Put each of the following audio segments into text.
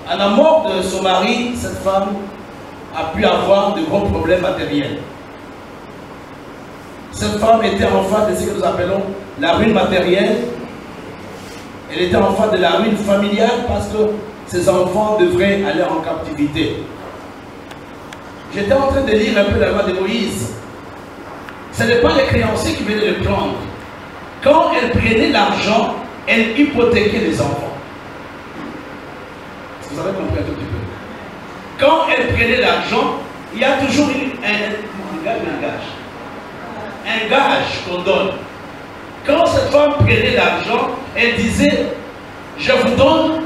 À la mort de son mari, cette femme a pu avoir de gros problèmes matériels. Cette femme était en face de ce que nous appelons la ruine matérielle. Elle était en face de la ruine familiale parce que ses enfants devraient aller en captivité. J'étais en train de lire un peu la loi de Moïse. Ce n'est pas les créanciers qui venaient le prendre. Quand elle prenait l'argent, elle hypothéquait les enfants. Vous avez compris un tout petit peu. Quand elle prenait l'argent, il y a toujours un gage qu'on donne. Quand cette femme prenait l'argent, elle disait, je vous donne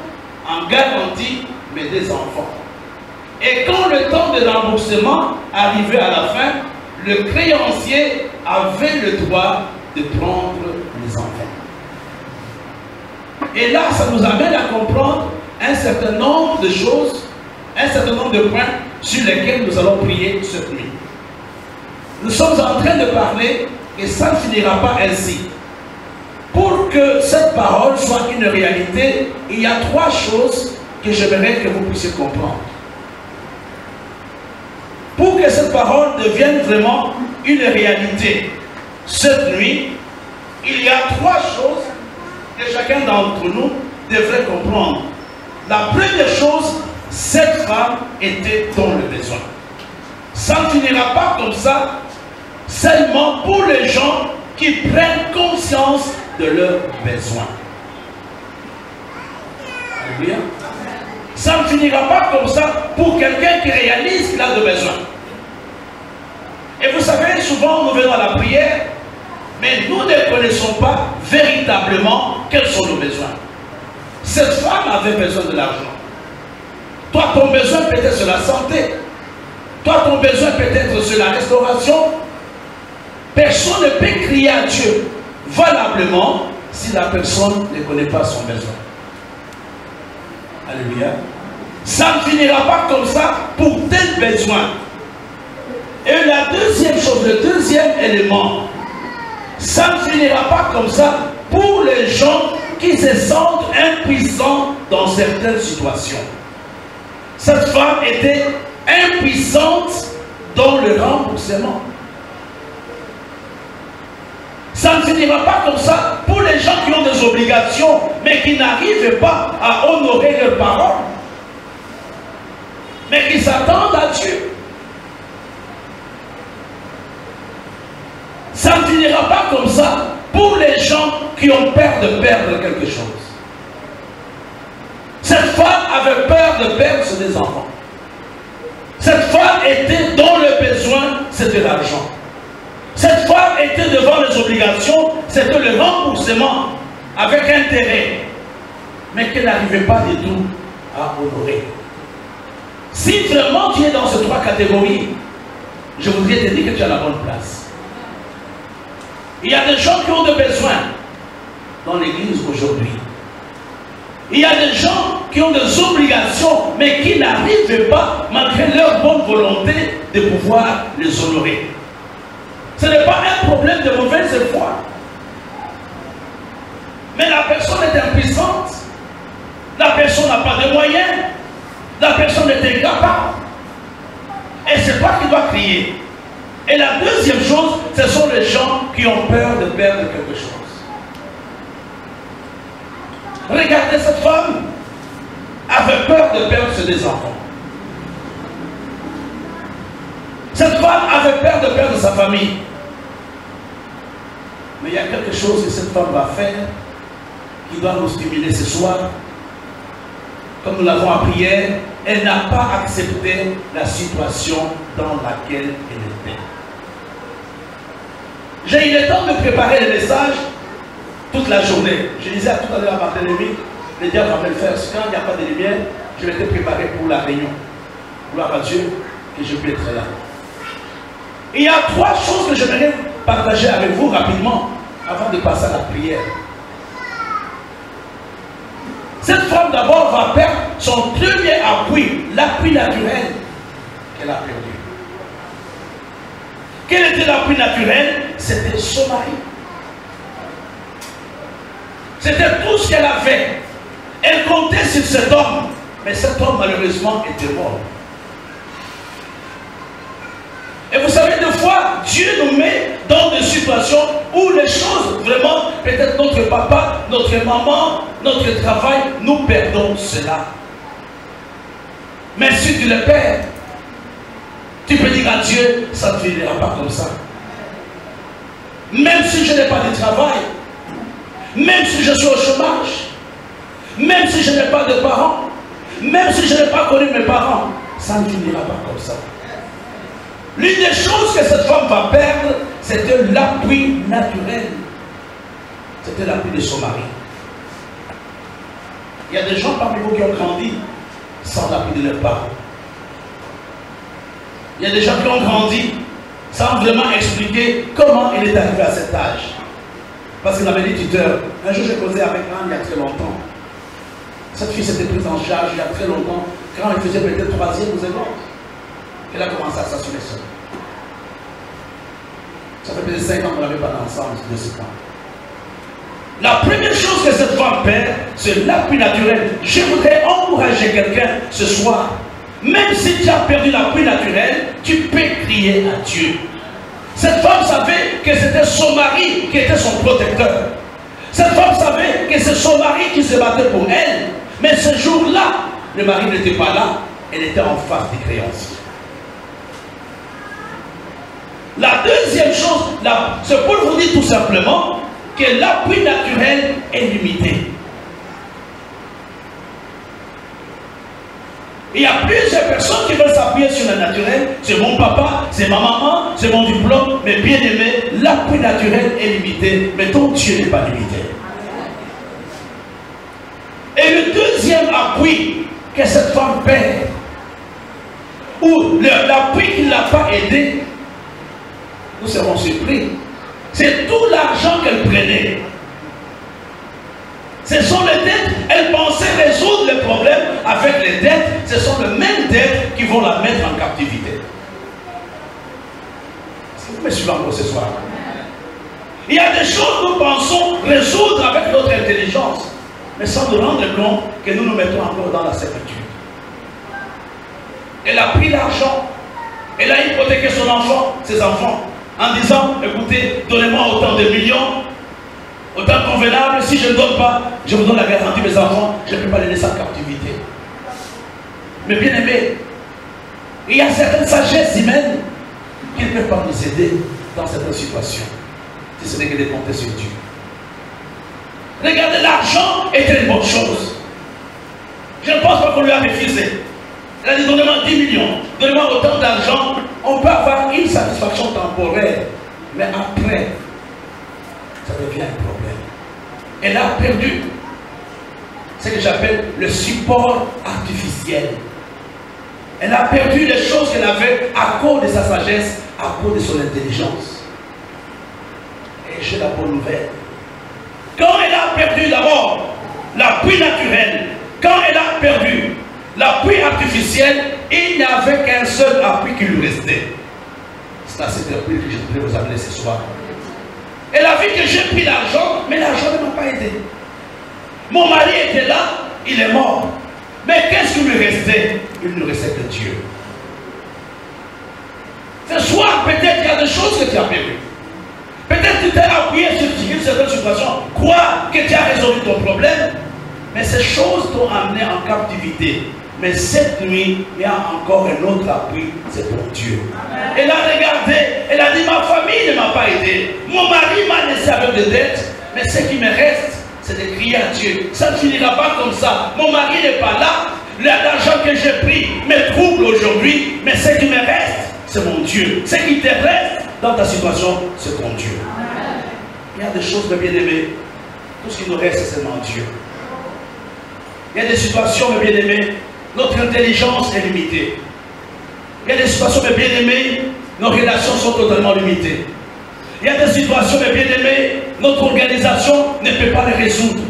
en garantie mes 2 enfants. Et quand le temps de remboursement arrivait à la fin, le créancier avait le droit de prendre les enfants. Et là, ça nous amène à comprendre un certain nombre de choses, un certain nombre de points sur lesquels nous allons prier cette nuit. Nous sommes en train de parler et ça ne finira pas ainsi. Pour que cette parole soit une réalité, il y a 3 choses que j'aimerais que vous puissiez comprendre. Pour que cette parole devienne vraiment une réalité, cette nuit, il y a 3 choses que chacun d'entre nous devrait comprendre. La première chose, cette femme était dans le besoin. Ça ne finira pas comme ça, seulement pour les gens qui prennent conscience de leurs besoins. Alléluia. Ça ne finira pas comme ça pour quelqu'un qui réalise qu'il a de besoins. Et vous savez, souvent nous venons à la prière, mais nous ne connaissons pas véritablement quels sont nos besoins. Cette femme avait besoin de l'argent. Toi, ton besoin peut-être sur la santé. Toi, ton besoin peut-être sur la restauration. Personne ne peut crier à Dieu valablement si la personne ne connaît pas son besoin. Alléluia. Ça ne finira pas comme ça pour tel besoin. Et la deuxième chose, le deuxième élément, ça ne finira pas comme ça pour les gens qui se sentent impuissants dans certaines situations. Cette femme était impuissante dans le remboursement. Ça ne finira pas comme ça pour les gens qui ont des obligations, mais qui n'arrivent pas à honorer leurs paroles, mais qui s'attendent à Dieu. Ça ne finira pas comme ça pour les gens qui ont peur de perdre quelque chose. Cette femme avait peur de perdre ses enfants. Cette femme était dans le besoin, c'était l'argent. Cette femme était devant les obligations, c'était le remboursement avec intérêt, mais qu'elle n'arrivait pas du tout à honorer. Si vraiment tu es dans ces 3 catégories, je voudrais te dire que tu es à la bonne place. Il y a des gens qui ont des besoins dans l'église aujourd'hui. Il y a des gens qui ont des obligations, mais qui n'arrivent pas, malgré leur bonne volonté, de pouvoir les honorer. Ce n'est pas un problème de mauvaise foi. Mais la personne est impuissante. La personne n'a pas de moyens. La personne est incapable. Et c'est toi qui dois crier. Et la deuxième chose, ce sont les gens qui ont peur de perdre quelque chose. Regardez, cette femme avait peur de perdre ses enfants. Cette femme avait peur de perdre sa famille. Mais il y a quelque chose que cette femme va faire qui doit nous stimuler ce soir. Comme nous l'avons appris hier, elle n'a pas accepté la situation dans laquelle elle était. J'ai eu le temps de préparer le message toute la journée. Je disais à tout à l'heure à Barthélemy, le diable va me le faire. Quand il n'y a pas de lumière, je vais te préparer pour la réunion. Gloire à Dieu que je puisse être là. Il y a 3 choses que j'aimerais partager avec vous rapidement avant de passer à la prière. Cette femme d'abord va perdre son premier appui, l'appui naturel qu'elle a perdu. Quel était l'appui naturel? C'était son mari. C'était tout ce qu'elle avait. Elle comptait sur cet homme. Mais cet homme, malheureusement, était mort. Et vous savez, des fois, Dieu nous met dans des situations où les choses, vraiment, peut-être notre papa, notre maman, notre travail, nous perdons cela. Mais si tu le perds, tu peux dire à Dieu, ça ne finira pas comme ça. Même si je n'ai pas de travail, même si je suis au chômage, même si je n'ai pas de parents, même si je n'ai pas connu mes parents, ça ne finira pas comme ça. L'une des choses que cette femme va perdre, c'était l'appui naturel. C'était l'appui de son mari. Il y a des gens parmi vous qui ont grandi sans l'appui de leurs parents. Il y a des gens qui ont grandi sans vraiment expliquer comment il est arrivé à cet âge. Parce qu'il avait des tuteurs. Un jour, j'ai causé avec Anne il y a très longtemps. Cette fille s'était prise en charge il y a très longtemps, quand elle faisait peut-être 3e ou 2e. Elle a commencé à s'assurer seule. Ça fait peut-être 5 ans qu'on n'avait pas d'ensemble de ce temps. La première chose que cette femme perd, c'est l'appui naturel. Je voudrais encourager quelqu'un ce soir. Même si tu as perdu l'appui naturel, tu peux crier à Dieu. Cette femme savait que c'était son mari qui était son protecteur. Cette femme savait que c'est son mari qui se battait pour elle. Mais ce jour-là, le mari n'était pas là. Elle était en face des créanciers. La deuxième chose, c'est pour vous dire tout simplement que l'appui naturel est limité. Il y a plusieurs personnes qui veulent s'appuyer sur le naturel. C'est mon papa, c'est ma maman, c'est mon diplôme. Mais bien aimé, l'appui naturel est limité. Mais ton Dieu n'est pas limité. Et le deuxième appui que cette femme perd, ou l'appui qui ne l'a pas aidé, nous serons surpris. C'est tout l'argent qu'elle prenait. Ce sont les dettes. Elle pensait résoudre les problèmes avec les dettes. Ce sont les mêmes dettes qui vont la mettre en captivité. Est-ce que vous me suivez encore ce soir? Il y a des choses que nous pensons résoudre avec notre intelligence, mais sans nous rendre compte que nous nous mettons encore dans la servitude. Elle a pris l'argent. Elle a hypothéqué son enfant, ses enfants, en disant, écoutez, donnez-moi autant de millions, autant convenable, si je ne donne pas, je vous donne la garantie, mes enfants, je ne peux pas les laisser en captivité. Mais bien aimé, il y a certaines sagesses humaines qui ne peuvent pas nous aider dans certaines situations, si ce n'est que de compter sur Dieu. Regardez, l'argent était une bonne chose. Je ne pense pas qu'on lui a refusé. Elle a dit, donnez-moi 10 millions, donnez-moi autant d'argent. On peut avoir une satisfaction temporaire, mais après, ça devient un problème. Elle a perdu ce que j'appelle le support artificiel. Elle a perdu les choses qu'elle avait à cause de sa sagesse, à cause de son intelligence. Et j'ai la bonne nouvelle. Quand elle a perdu d'abord l'appui naturel, quand elle a perdu l'appui artificiel, il n'y avait qu'un seul appui qui lui restait. C'est à cet appui que je voudrais vous amener ce soir. Elle a vu que j'ai pris l'argent, mais l'argent ne m'a pas aidé. Mon mari était là, il est mort. Mais qu'est-ce qui lui restait? Il ne restait que Dieu. Ce soir, peut-être qu'il y a des choses que tu as perdues. Peut-être que tu t'es appuyé sur une certaine situation. Crois que tu as résolu ton problème, mais ces choses t'ont amené en captivité. Mais cette nuit, il y a encore un autre appui, c'est pour Dieu. Amen. Elle a regardé, elle a dit, ma famille ne m'a pas aidé. Mon mari m'a laissé avec des dettes, mais ce qui me reste, c'est de crier à Dieu. Ça ne finira pas comme ça. Mon mari n'est pas là. L'argent que j'ai pris me trouble aujourd'hui, mais ce qui me reste, c'est mon Dieu. Ce qui te reste dans ta situation, c'est ton Dieu. Amen. Il y a des choses de bien-aimés. Tout ce qui nous reste, c'est seulement Dieu. Il y a des situations, mes bien-aimés, notre intelligence est limitée. Il y a des situations, mes bien-aimés, nos relations sont totalement limitées. Il y a des situations, mes bien-aimés, notre organisation ne peut pas les résoudre.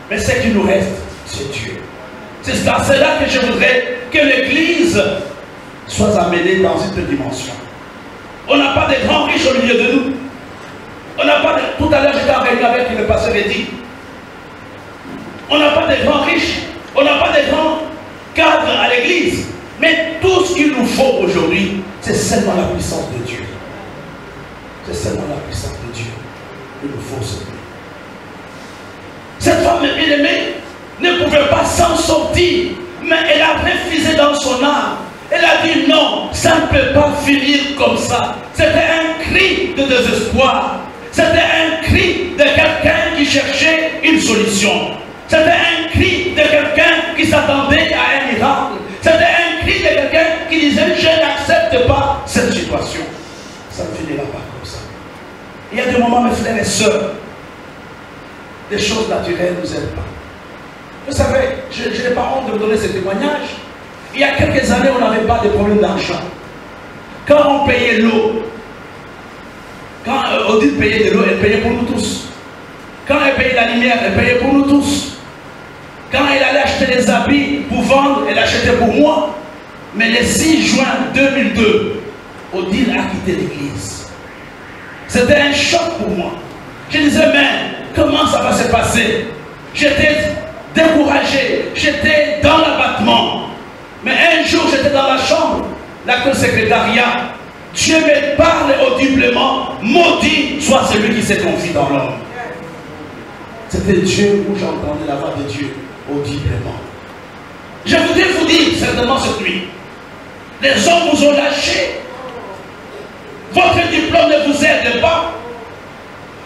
Mais ce qui nous reste, c'est Dieu. C'est dans cela que je voudrais que l'Église soit amenée dans une telle dimension. On n'a pas de grands riches au milieu de nous. On n'a pas de... Tout à l'heure, j'étais en réunion avec le pasteur Eddy. On n'a pas de grands riches. On n'a pas de grands cadre à l'église. Mais tout ce qu'il nous faut aujourd'hui, c'est seulement la puissance de Dieu. C'est seulement la puissance de Dieu. Il nous faut ce Dieu. Cette femme bien-aimée ne pouvait pas s'en sortir, mais elle a refusé dans son âme. Elle a dit non, ça ne peut pas finir comme ça. C'était un cri de désespoir. C'était un cri de quelqu'un qui cherchait une solution. C'était un cri de quelqu'un qui s'attendait à un miracle. C'était un cri de quelqu'un qui disait je n'accepte pas cette situation. Ça ne finira pas comme ça. Il y a des moments, mes frères et sœurs, des choses naturelles ne nous aident pas. Vous savez, je n'ai pas honte de vous donner ce témoignage. Il y a quelques années, on n'avait pas de problème d'argent. Quand on payait l'eau, quand Odile payait de l'eau, elle payait pour nous tous. Quand elle payait la lumière, elle payait pour nous tous. Quand elle allait acheter des habits pour vendre, elle achetait pour moi. Mais le 6 juin 2002, Odile a quitté l'église. C'était un choc pour moi. Je disais, mais comment ça va se passer? J'étais découragé, j'étais dans l'abattement. Mais un jour, j'étais dans la chambre, la secrétariat. Dieu me parle audiblement. Maudit soit celui qui se confie dans l'homme. C'était Dieu où j'entendais la voix de Dieu audiblement. Je voudrais vous dire certainement cette nuit, les hommes vous ont lâché. Votre diplôme ne vous aide pas.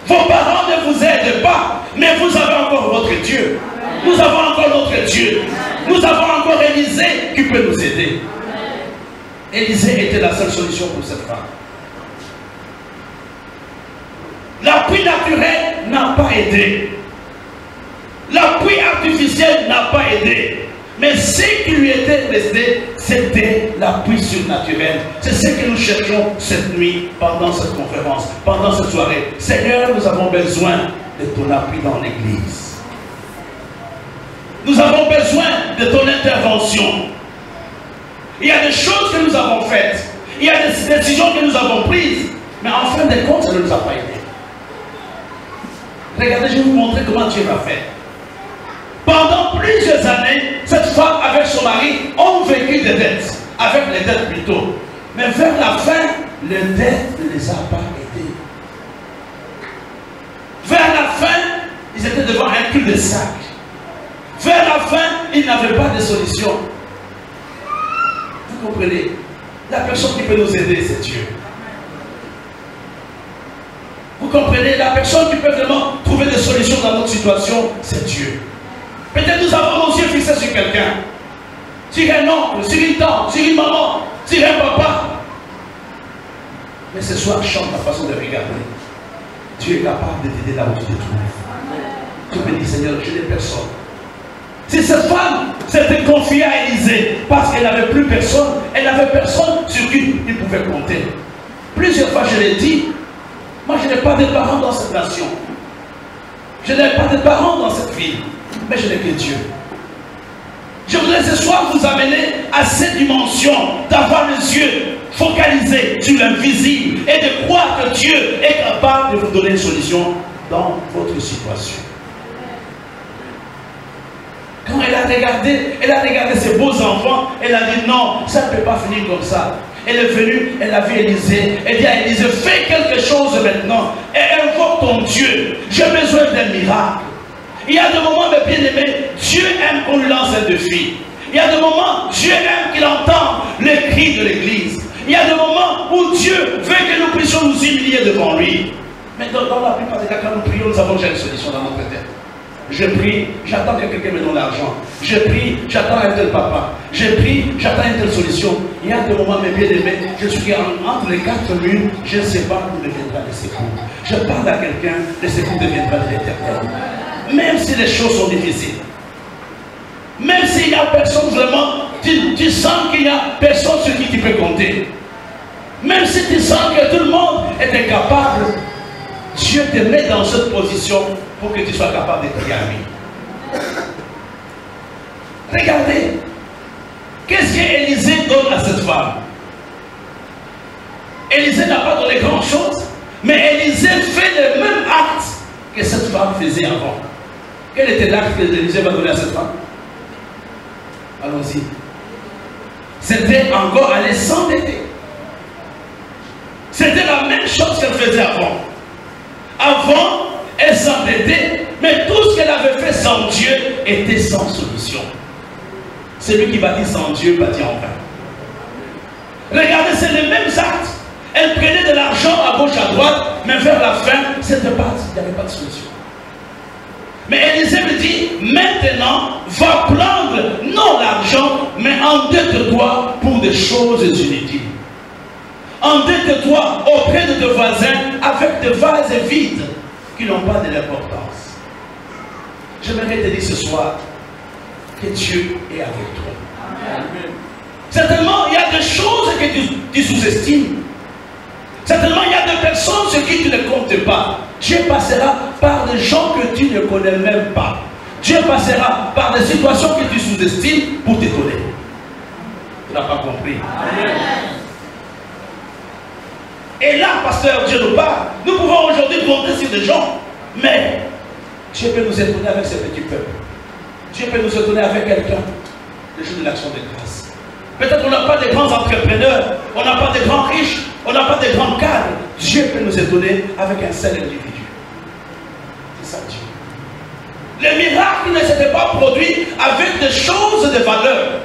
Vos parents ne vous aident pas. Mais vous avez encore votre Dieu. Nous avons encore notre Dieu. Nous avons encore Élisée qui peut nous aider. Élisée était la seule solution pour cette femme. L'appui naturel n'a pas aidé. L'appui artificiel n'a pas aidé. Mais ce qui lui était resté, c'était l'appui surnaturel. C'est ce que nous cherchons cette nuit, pendant cette conférence, pendant cette soirée. Seigneur, nous avons besoin de ton appui dans l'église. Nous avons besoin de ton intervention. Il y a des choses que nous avons faites. Il y a des décisions que nous avons prises. Mais en fin de compte, ça ne nous a pas aidé. Regardez, je vais vous montrer comment Dieu va faire. Pendant plusieurs années, cette femme avec son mari ont vécu des dettes. Avec les dettes plutôt. Mais vers la fin, les dettes ne les a pas aidés. Vers la fin, ils étaient devant un cul-de-sac. Vers la fin, ils n'avaient pas de solution. Vous comprenez? La personne qui peut nous aider, c'est Dieu. Vous comprenez? La personne qui peut vraiment trouver des solutions dans notre situation, c'est Dieu. Peut-être nous avons nos yeux fixés sur quelqu'un. Sur un oncle, sur une tante, sur une maman, sur un papa. Mais ce soir, change ta façon de regarder. Dieu est capable de t'aider là où tu te trouves. Tu peux dire, Seigneur, je n'ai personne. Si cette femme s'était confiée à Élisée parce qu'elle n'avait plus personne, elle n'avait personne sur qui il pouvait compter. Plusieurs fois, je l'ai dit, moi je n'ai pas de parents dans cette nation. Je n'ai pas de parents dans cette ville. Mais je n'ai que Dieu. Je voudrais ce soir vous amener à cette dimension d'avoir les yeux focalisés sur l'invisible et de croire que Dieu est capable de vous donner une solution dans votre situation. Quand elle a regardé ses beaux enfants, elle a dit non, ça ne peut pas finir comme ça. Elle est venue, elle a vu Élisée, elle dit à Élisée, fais quelque chose maintenant et invoque ton Dieu. J'ai besoin d'un miracle. Il y a des moments, mes bien-aimés, Dieu aime qu'on lui lance un défi. Il y a des moments, Dieu aime qu'il entende les cris de l'église. Il y a des moments où Dieu veut que nous puissions nous humilier devant lui. Mais dans la plupart des cas, quand nous prions, nous avons déjà une solution dans notre tête. Je prie, j'attends que quelqu'un me donne l'argent. Je prie, j'attends un tel papa. Je prie, j'attends une telle solution. Il y a des moments, mes bien-aimés, je suis entre les quatre murs, je ne sais pas d'où deviendra le secours. Je parle à quelqu'un, le secours deviendra de l'éternel. Même si les choses sont difficiles, même s'il n'y a personne vraiment, tu sens qu'il n'y a personne sur qui tu peux compter, même si tu sens que tout le monde est incapable, Dieu te met dans cette position pour que tu sois capable de crier à lui. Regardez, qu'est-ce qu'Élisée donne à cette femme? Élisée n'a pas donné grand chose, mais Élisée fait le même acte que cette femme faisait avant. Quel était l'acte que Élisée va donner à cette femme? Allons-y. C'était encore aller s'endetter. C'était la même chose qu'elle faisait avant. Avant, elle s'endettait, mais tout ce qu'elle avait fait sans Dieu était sans solution. Celui qui bâtit sans Dieu bâtit en vain. Regardez, c'est les mêmes actes. Elle prenait de l'argent à gauche, à droite, mais vers la fin, c'était pas, il n'y avait pas de solution. Mais Élisée me dit, maintenant, va prendre non l'argent, mais endette-toi pour des choses inutiles. Endette-toi auprès de tes voisins avec des vases vides qui n'ont pas de l'importance. J'aimerais te dire ce soir que Dieu est avec toi. Amen. Certainement, il y a des choses que tu sous-estimes. Certainement, il y a des personnes sur qui tu ne comptes pas. Dieu passera par des gens que tu ne connais même pas. Dieu passera par des situations que tu sous-estimes pour t'étonner. Tu n'as pas compris. Amen. Et là, pasteur, Dieu nous parle. Nous pouvons aujourd'hui compter sur des gens. Mais Dieu peut nous étonner avec ce petit peuple. Dieu peut nous étonner avec quelqu'un le jour de l'action de grâce. Peut-être qu'on n'a pas de grands entrepreneurs, on n'a pas de grands riches, on n'a pas de grands cadres. Dieu peut nous étonner avec un seul individu. C'est ça Dieu. Le miracle ne s'était pas produit avec des choses de valeur.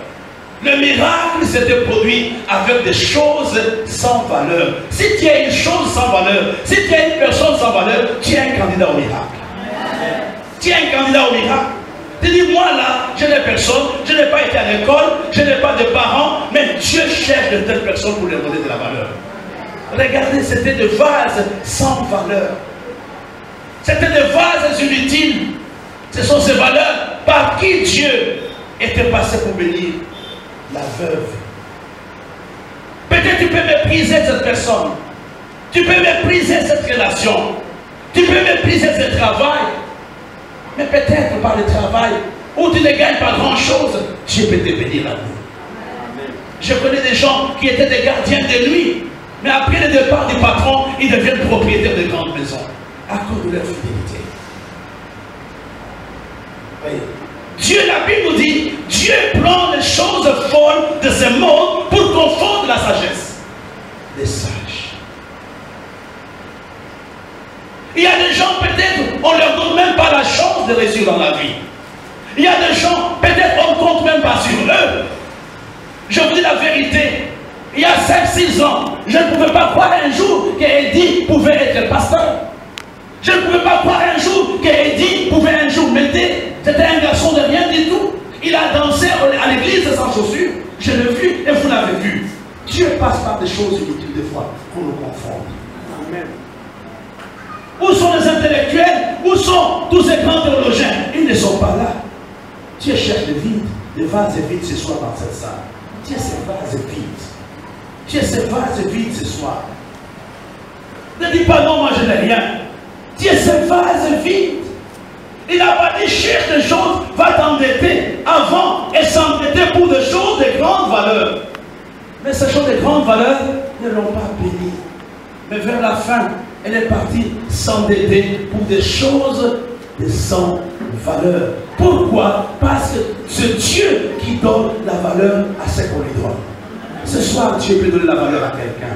Le miracle s'était produit avec des choses sans valeur. Si tu as une chose sans valeur, si tu as une personne sans valeur, tu es un candidat au miracle. Tu es un candidat au miracle. Tu dis, moi là, je n'ai personne, je n'ai pas été à l'école, je n'ai pas de parents, mais Dieu cherche de telles personnes pour leur donner de la valeur. Regardez, c'était des vases sans valeur. C'était des vases inutiles. Ce sont ces valeurs par qui Dieu était passé pour bénir la veuve. Peut-être tu peux mépriser cette personne. Tu peux mépriser cette relation. Tu peux mépriser ce travail. Mais peut-être par le travail où tu ne gagnes pas grand-chose, Dieu peut te bénir la nuit. Je connais des gens qui étaient des gardiens de nuit, mais après le départ du patron, ils deviennent propriétaires de grandes maisons à cause de leur fidélité. Voyez. Dieu, la Bible nous dit, Dieu prend les choses folles de ce monde pour confondre la sagesse des sages. Il y a des gens, peut-être, on ne leur donne même pas la chance de réussir dans la vie. Il y a des gens, peut-être, on ne compte même pas sur eux. Je vous dis la vérité. Il y a 5-6 ans, je ne pouvais pas croire un jour qu'Eddie pouvait être pasteur. Je ne pouvais pas croire un jour qu'Eddie pouvait un jour m'aider. C'était un garçon de rien du tout. Il a dansé à l'église sans chaussures. Je l'ai vu et vous l'avez vu. Dieu passe par des choses inutiles des fois pour nous confondre. Amen. Où sont les intellectuels? Où sont tous ces grands théologiens? Ils ne sont pas là. Dieu cherche le vide. Les vases vides ce soir dans cette salle. Dieu ces vases vides. Dieu ces vases vides ce soir. Ne dis pas non, moi je n'ai rien. Dieu ces vases vides. Il n'a pas dit cherche des choses, va t'endetter avant et s'endetter pour des choses de grande valeur. Mais ces choses de grande valeur ne l'ont pas béni. Mais vers la fin, elle est partie s'endetter pour des choses de sans valeur. Pourquoi? Parce que c'est Dieu qui donne la valeur à ce qu'on lui donne. Ce soir, Dieu peut donner la valeur à quelqu'un.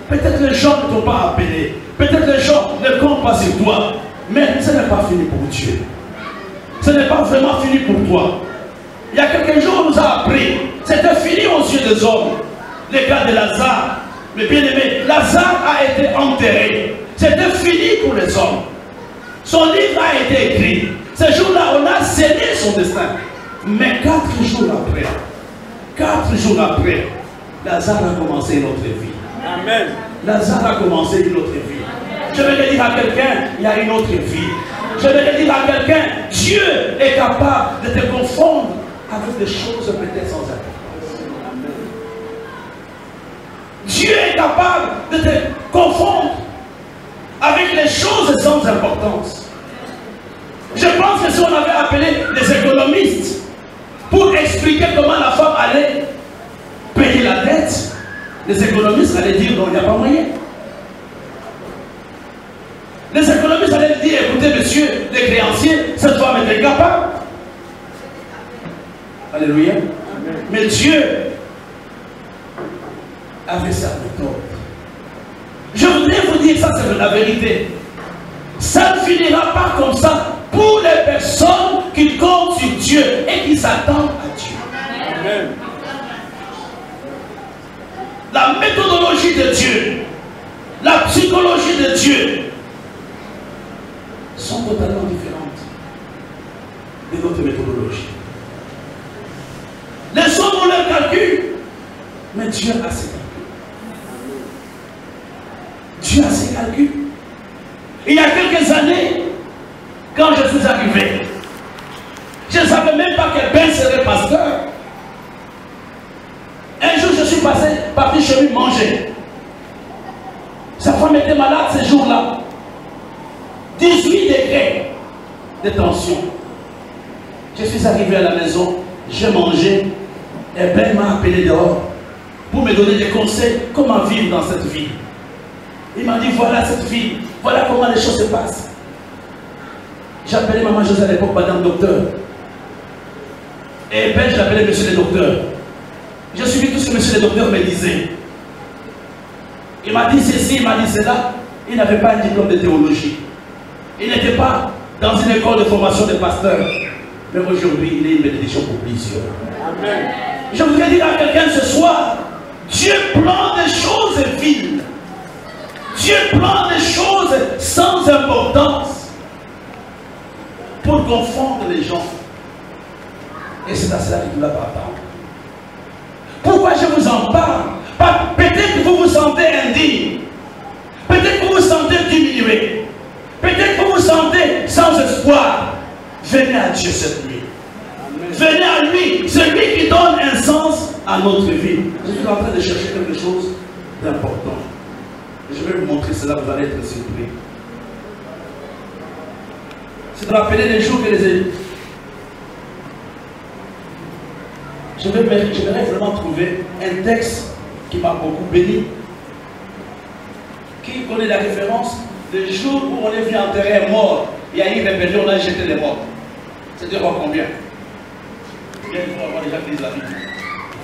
Peut-être les gens ne t'ont pas appelé. Peut-être les gens ne comptent pas sur toi. Mais ce n'est pas fini pour Dieu. Ce n'est pas vraiment fini pour toi. Il y a quelques jours, on nous a appris. C'était fini aux yeux des hommes. Le cas de Lazare. Mais bien aimé, Lazare a été enterré. C'était fini pour les hommes. Son livre a été écrit. Ce jour-là, on a scellé son destin. Mais 4 jours après, Lazare a commencé une autre vie. Amen. Lazare a commencé une autre vie. Je vais le dire à quelqu'un, il y a une autre vie. Je vais le dire à quelqu'un, Dieu est capable de te confondre avec des choses peut-être sans importance. Dieu est capable de te confondre avec les choses sans importance. Je pense que si on avait appelé les économistes pour expliquer comment la femme allait payer la dette, les économistes allaient dire non, il n'y a pas moyen. Les économistes allaient dire, écoutez monsieur, les créanciers, cette femme est incapable. Alléluia. Mais Dieu avait sa méthode. Je voudrais vous dire, ça c'est la vérité. Ça ne finira pas comme ça pour les personnes qui comptent sur Dieu et qui s'attendent à Dieu. Amen. La méthodologie de Dieu, la psychologie de Dieu sont totalement différentes de notre méthodologie. Les hommes ont leur calcul, mais Dieu a ses calculs. Dieu a ses calculs. Il y a quelques années, quand je suis arrivé, je ne savais même pas que Ben serait pasteur. Un jour, je suis parti chez lui manger. Sa femme était malade ce jour-là. 18 degrés de tension. Je suis arrivé à la maison, j'ai mangé, et Ben m'a appelé dehors pour me donner des conseils, comment vivre dans cette vie. Il m'a dit, voilà cette vie, voilà comment les choses se passent. J'ai appelé maman José à l'époque, madame docteur. Et Ben, je l'appelais monsieur le docteur. J'ai suivi tout ce que monsieur le docteur me disait. Il m'a dit ceci, il m'a dit cela. Il n'avait pas un diplôme de théologie. Il n'était pas dans une école de formation de pasteur. Mais aujourd'hui, il est une bénédiction pour plusieurs. Amen. Je voudrais dire à quelqu'un ce soir, Dieu prend des choses viles. Dieu prend des choses sans importance pour confondre les gens. Et c'est à cela qu'il ne va pas attendre. Pourquoi je vous en parle? Peut-être que vous vous sentez indigne. Peut-être que vous vous sentez diminué. Peut-être que vous vous sentez sans espoir. Venez à Dieu cette nuit. Amen. Venez à lui. C'est lui qui donne un sens à notre vie. Je suis en train de chercher quelque chose d'important. Je vais vous montrer cela, vous allez être surpris. C'est de rappeler les jours que les... Je vais vraiment trouver un texte qui m'a beaucoup béni. Qui connaît la référence? Le jour où on est venu enterrer un mort, il y a eu une rébellion, on a jeté les morts. C'était quoi combien? Bien, il faut avoir déjà pris la Bible.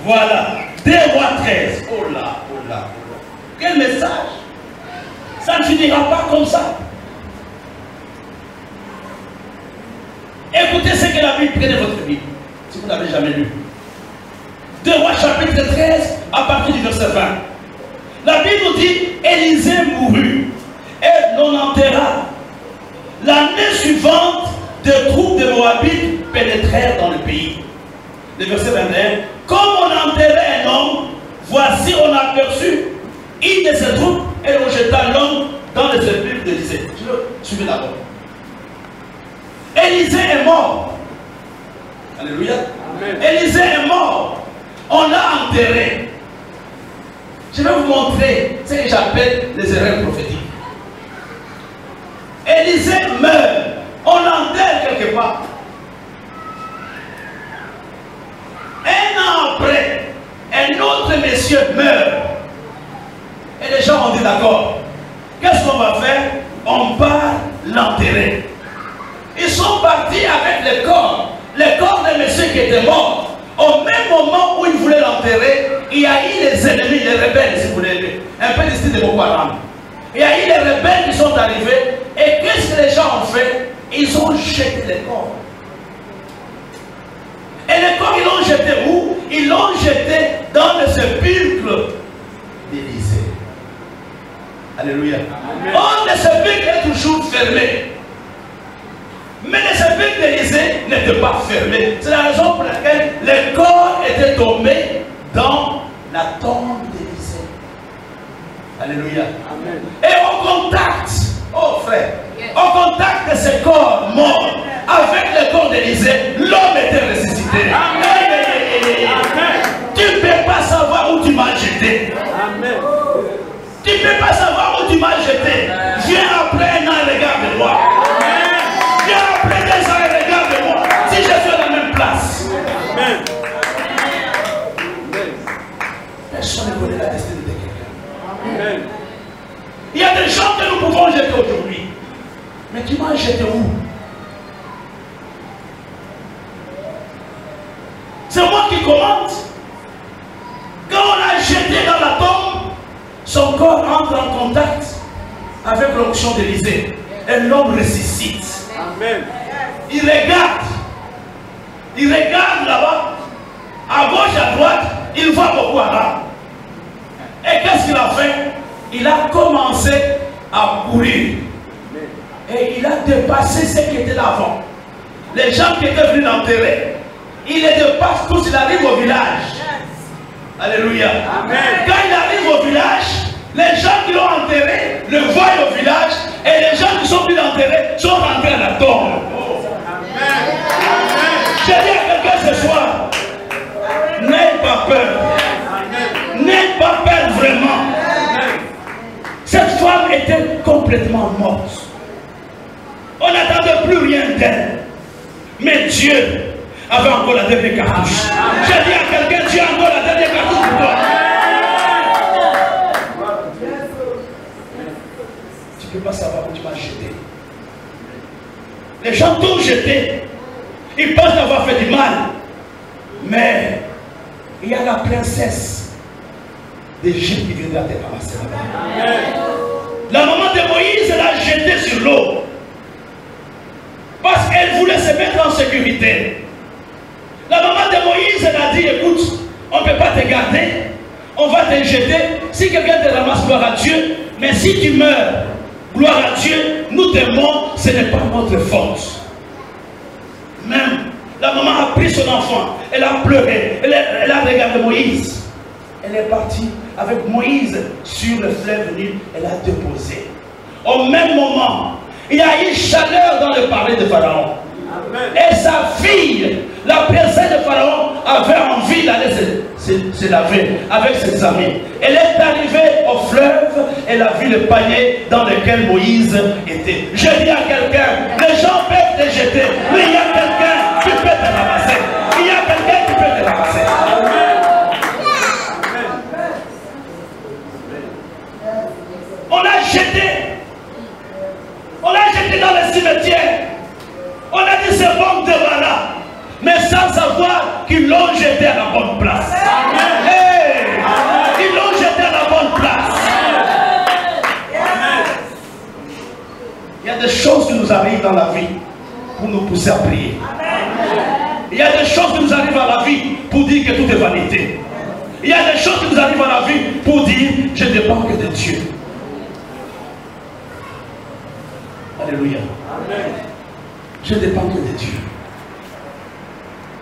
Voilà, 2 Rois 13. Oh là, oh là, oh là. Quel message! Ça ne finira pas comme ça. Écoutez ce que la Bible, prenez votre Bible, si vous n'avez jamais lu. 2 Rois chapitre 13, à partir du verset 20. La Bible nous dit, Élisée mourut et l'on enterra. L'année suivante, des troupes de Moabites pénétrèrent dans le pays. Le verset 21. Comme on enterrait un homme, voici on aperçut une de ces troupes et on jeta l'homme dans les sépulcres d'Élisée. Je veux suivre d'abord. Élisée est mort. Alléluia. Amen. Élisée est mort. On l'a enterré. Je vais vous montrer ce que j'appelle les erreurs prophétiques. Élisée meurt. On l'enterre quelque part. Un an après, un autre monsieur meurt. Et les gens ont dit d'accord. Qu'est-ce qu'on va faire? On part l'enterrer. Ils sont partis avec le corps de monsieur qui était mort. Au même moment où ils voulaient l'enterrer, il y a eu les ennemis, les rebelles, si vous voulez, un peu du style de Boko Haram. Il y a eu les rebelles qui sont arrivés, et qu'est-ce que les gens ont fait? Ils ont jeté les corps. Et les corps, ils l'ont jeté où? Ils l'ont jeté dans le sépulcre d'Élisée. Alléluia. Or, le sépulcre est toujours fermé. Mais le sépulcre d'Élisée n'était pas fermé. C'est la raison pour laquelle les corps étaient tombés dans la tombe d'Élisée. Alléluia. Amen. Et au contact, oh frère, au contact de ces corps morts avec le corps d'Élisée, l'homme était ressuscité. Amen. Amen. Tu ne peux pas savoir où tu m'as jeté. Amen. Tu ne peux pas savoir où tu m'as jeté. Viens après un an, regarde-moi. Viens après 2 ans et regarde-moi. Si je suis à la même place. Amen. Personne ne connaît la destinée de quelqu'un. Amen. Il y a des gens que nous pouvons jeter aujourd'hui. Mais tu m'as jeté où? C'est moi corps entre en contact avec l'onction d'Élysée. Et l'homme ressuscite. Amen. Il regarde là-bas, à gauche, à droite, il voit beaucoup Aram. Et qu'est-ce qu'il a fait? Il a commencé à courir. Et il a dépassé ce qui était là avant. Les gens qui étaient venus l'enterrer, il les dépasse tous, il arrive au village. Alléluia. Amen. Quand il arrive au village, les gens qui l'ont enterré le voient au village et les gens qui sont venus l'enterrer sont rentrés à la tombe. Amen. Je dis à quelqu'un ce soir, n'aie pas peur. N'aie pas peur vraiment. Cette femme était complètement morte. On n'attendait plus rien d'elle. Mais Dieu avait encore la dernière cartouche. Je dis à quelqu'un, Dieu a encore la dernière cartouche pour toi. Tu ne peux pas savoir où tu vas jeter. Les gens t'ont jeté. Ils pensent d'avoir fait du mal. Mais il y a la princesse d'Égypte qui viendra te ramasser là-bas. La maman de Moïse l'a jeté sur l'eau. Parce qu'elle voulait se mettre en sécurité. La maman de Moïse elle a dit, écoute, on ne peut pas te garder, on va te jeter. Si quelqu'un te ramasse, gloire à Dieu. Mais si tu meurs, gloire à Dieu, nous t'aimons, ce n'est pas notre faute. Même, la maman a pris son enfant, elle a pleuré, elle a regardé Moïse. Elle est partie avec Moïse sur le fleuve Nil, elle a déposé. Au même moment, il y a eu chaleur dans le palais de Pharaon. Amen. Et sa fille, la princesse de Pharaon, avait envie d'aller se laver avec ses amis. Elle est arrivée au fleuve, elle a vu le panier dans lequel Moïse était. Je dis à quelqu'un, les gens peuvent te jeter, mais il y a quelqu'un qui peut te ramasser. Il y a quelqu'un qui peut te ramasser. On l'a jeté. On l'a jeté dans le cimetière. On a dit c'est bon de voilà. Mais sans savoir qu'ils l'ont jeté à la bonne place. Hey, ils l'ont jeté à la bonne place. Il y a des choses qui nous arrivent dans la vie pour nous pousser à prier. Il y a des choses qui nous arrivent à la vie pour dire que tout est vanité. Il y a des choses qui nous arrivent à la vie pour dire je ne dépends que de Dieu. Alléluia. Amen. Je ne dépends que de Dieu.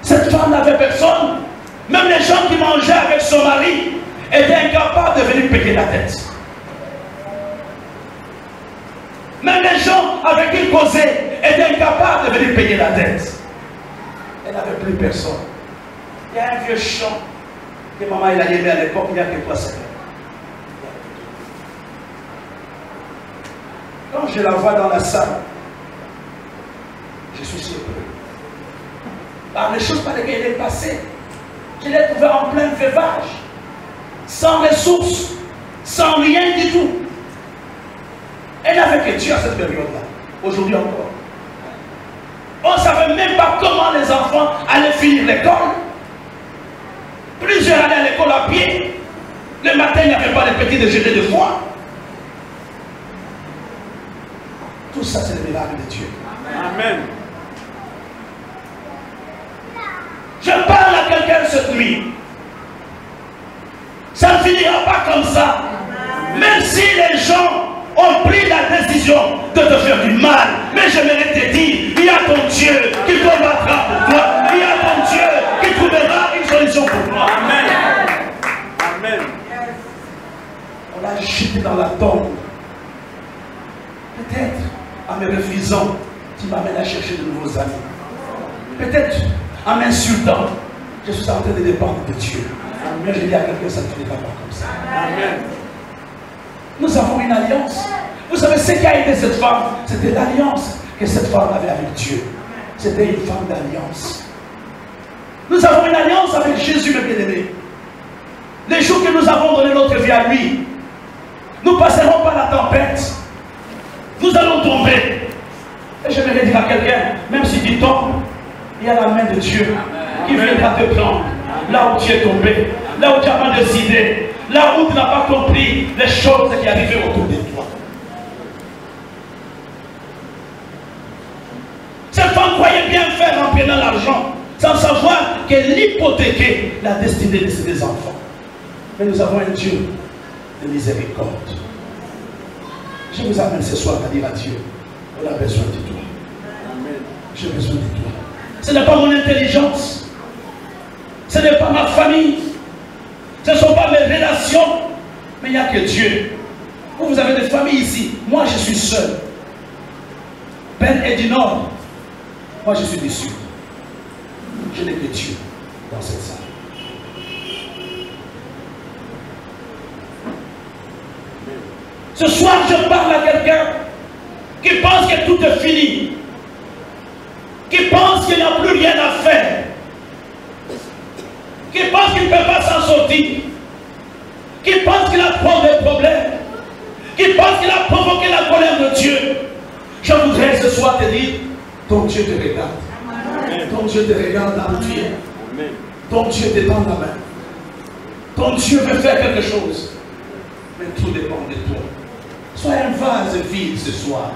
Cette femme n'avait personne. Même les gens qui mangeaient avec son mari étaient incapables de venir payer la tête. Même les gens avec qui il causait étaient incapables de venir payer la tête. Elle n'avait plus personne. Il y a un vieux chant que maman il a aimé à l'époque, il y a que 3 semaines. Quand je la vois dans la salle, je suis surpris. Par les choses par lesquelles elle est passée, je l'ai trouvée en plein veuvage, sans ressources, sans rien du tout. Elle n'avait que Dieu à cette période-là, aujourd'hui encore. On ne savait même pas comment les enfants allaient finir l'école. Plusieurs allaient à l'école à pied. Le matin, il n'y avait pas de petits déjeuners de foin. Tout ça, c'est le miracle de Dieu. Amen. Je parle à quelqu'un cette nuit. Ça ne finira pas comme ça. Même si les gens ont pris la décision de te faire du mal. Mais j'aimerais te dire, il y a ton Dieu qui combattra pour toi. Il y a ton Dieu qui trouvera une solution pour toi. Amen. Amen. On l'a jeté dans la tombe. Peut-être, en me refusant, tu m'amènes à chercher de nouveaux amis. Peut-être, en m'insultant, je suis en train de dépendre de Dieu. Mais je dis à quelqu'un, ça ne finira pas comme ça. Amen. Nous avons une alliance. Vous savez ce qui a aidé cette femme? C'était l'alliance que cette femme avait avec Dieu. C'était une femme d'alliance. Nous avons une alliance avec Jésus le bien-aimé. Les jours que nous avons donné notre vie à lui, nous passerons par la tempête. Nous allons tomber. Et je vais dire à quelqu'un, même si tu tombes, il y a la main de Dieu qui viendra te prendre là où tu es tombé, là où tu as mal décidé. là où tu n'as pas compris les choses qui arrivaient autour de toi. Cette femme croyait bien faire en prenant l'argent, sans savoir qu'elle hypothéquait la destinée de ses enfants. Mais nous avons un Dieu de miséricorde. Je vous amène ce soir à dire à Dieu, on a besoin de toi. J'ai besoin de toi. Ce n'est pas mon intelligence. Ce n'est pas ma famille. Ce ne sont pas mes relations. Mais il n'y a que Dieu. Vous avez des familles ici. Moi, je suis seul. Ben est du nord. Moi, je suis du sud. Je n'ai que Dieu dans cette salle. Ce soir, je parle à quelqu'un qui pense que tout est fini, qui pense qu'il n'y a plus rien à faire, qui pense qu'il ne peut pas s'en sortir, qui pense qu'il a trop de problèmes, qui pense qu'il a provoqué la colère de Dieu. Je voudrais ce soir te dire, ton Dieu te regarde. Amen. Ton Dieu te regarde dans le Dieu. Ton Dieu te tend la main. Ton Dieu veut faire quelque chose. Mais tout dépend de toi. Sois un vase vide ce soir.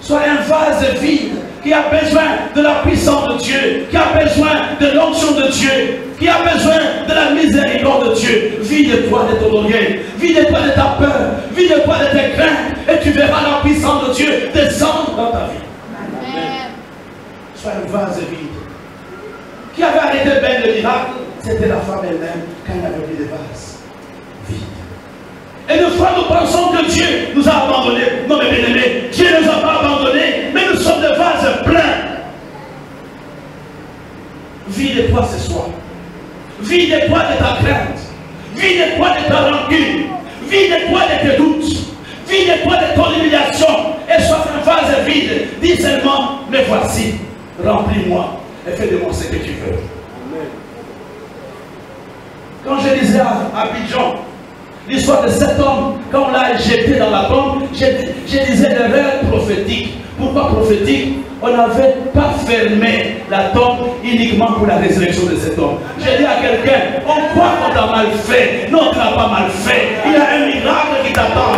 Sois un vase vide qui a besoin de la puissance de Dieu, qui a besoin de l'onction de Dieu, qui a besoin de la miséricorde de Dieu. Vide-toi de ton orgueil, vide-toi de ta peur, vide-toi de tes craintes, et tu verras la puissance de Dieu descendre dans ta vie. Amen. Sois un vase vide. Qui avait arrêté Ben le miracle? C'était la femme elle-même quand elle avait mis des vases vides. Et des fois, nous pensons que Dieu nous a abandonnés. Non, mais bien aimés, Dieu ne nous a pas abandonnés, mais nous sommes des vases pleins. Vide-toi ce soir. Vide-toi de ta crainte. Vide-toi de ta rancune. Vide-toi de tes doutes. Vide-toi de ton humiliation. Et sois un vase vide. Dis seulement, mais voici, remplis-moi et fais de moi ce que tu veux. Amen. Quand je lisais à Abidjan, l'histoire de cet homme, quand on l'a jeté dans la tombe, je disais le rêve prophétique. Pourquoi prophétique? On n'avait pas fermé la tombe uniquement pour la résurrection de cet homme. J'ai dit à quelqu'un, on croit qu'on t'a mal fait. Non, tu n'as pas mal fait. Il y a un miracle qui t'attend.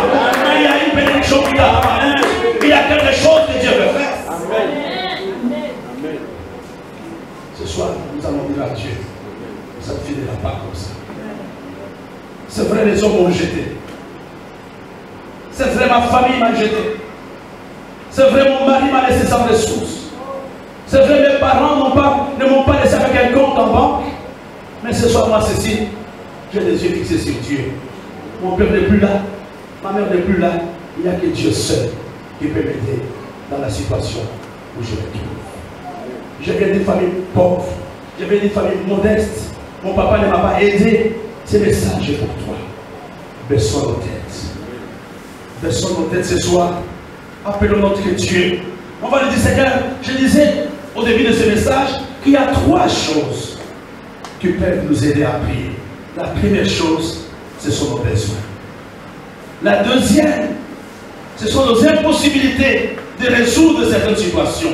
Il y a une bénédiction qui t'attend. Il y a quelque chose que Dieu veut faire. Amen. Ce soir, nous allons dire à Dieu, ça ne finira pas comme ça. C'est vrai, les hommes m'ont jeté. C'est vrai, ma famille m'a jeté. C'est vrai, mon mari m'a laissé sans ressources. C'est vrai, mes parents ne m'ont pas laissé avec un compte en banque. Mais ce soir, moi, Cécile, j'ai les yeux fixés sur Dieu. Mon père n'est plus là. Ma mère n'est plus là. Il n'y a que Dieu seul qui peut m'aider dans la situation où je me trouve. Je viens d'une famille pauvre. Je viens d'une famille modeste. Mon papa ne m'a pas aidé. Ce message est pour toi. Baissons nos têtes. Baissons nos têtes ce soir. Appelons notre Dieu. On va lui dire, Seigneur, je disais au début de ce message qu'il y a trois choses qui peuvent nous aider à prier. La première chose, ce sont nos besoins. La deuxième, ce sont nos impossibilités de résoudre certaines situations.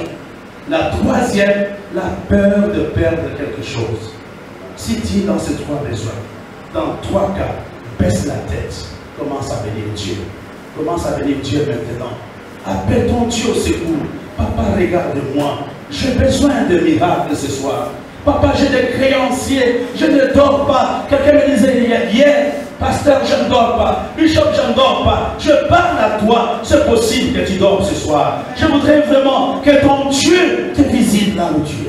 La troisième, la peur de perdre quelque chose. Si tu es dans ces trois besoins, dans trois cas, baisse la tête, commence à bénir Dieu. Commence à bénir Dieu maintenant. Appelle ton Dieu au secours. Papa, regarde-moi. J'ai besoin de miracles ce soir. Papa, j'ai des créanciers. Je ne dors pas. Quelqu'un me disait hier, pasteur, je ne dors pas. Bishop, je ne dors pas. Je parle à toi. C'est possible que tu dors ce soir. Je voudrais vraiment que ton Dieu te visite là où tu es.